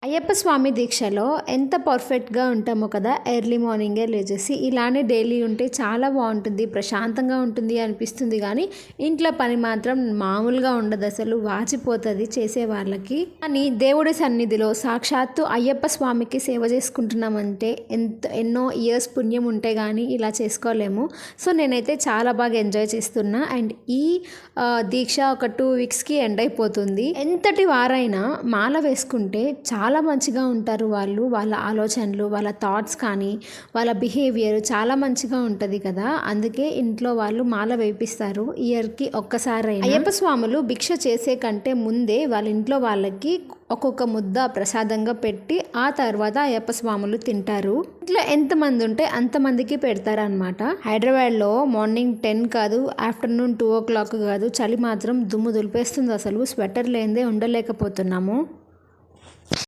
అయ్యప్ప స్వామి దీక్షలో ఎంత పర్ఫెక్ట్గా ఉంటామో కదా, ఎర్లీ మార్నింగే లేచేసి ఇలానే డైలీ ఉంటే చాలా బాగుంటుంది, ప్రశాంతంగా ఉంటుంది అనిపిస్తుంది. కానీ ఇంట్లో పని మాత్రం మామూలుగా ఉండదు, అసలు వాచిపోతుంది చేసే వాళ్ళకి. కానీ దేవుడి సన్నిధిలో సాక్షాత్తు అయ్యప్ప స్వామికి సేవ చేసుకుంటున్నామంటే ఎన్నో ఇయర్స్ పుణ్యం ఉంటే కానీ ఇలా చేసుకోలేము. సో నేనైతే చాలా బాగా ఎంజాయ్ చేస్తున్నా. అండ్ ఈ దీక్ష ఒక 2 వీక్స్కి ఎండ్ అయిపోతుంది. ఎంతటి వారైనా మాల వేసుకుంటే చాలా మంచిగా ఉంటారు వాళ్ళు. వాళ్ళ ఆలోచనలు, వాళ్ళ థాట్స్ కానీ వాళ్ళ బిహేవియర్ చాలా మంచిగా ఉంటుంది కదా. అందుకే ఇంట్లో వాళ్ళు మాల వేపిస్తారు ఇయర్కి ఒక్కసారి. అయ్యప్ప స్వాములు భిక్ష చేసే కంటే ముందే వాళ్ళ ఇంట్లో వాళ్ళకి ఒక్కొక్క ముద్ద ప్రసాదంగా పెట్టి ఆ తర్వాత అయ్యప్ప స్వాములు తింటారు. ఇంట్లో ఎంతమంది ఉంటే అంతమందికి పెడతారు అనమాట. హైదరాబాద్లో మార్నింగ్ 10 కాదు, ఆఫ్టర్నూన్ 2 o'clock కాదు, చలి మాత్రం దుమ్ము దులిపేస్తుంది. అసలు స్వెటర్ లేనిదే ఉండలేకపోతున్నాము.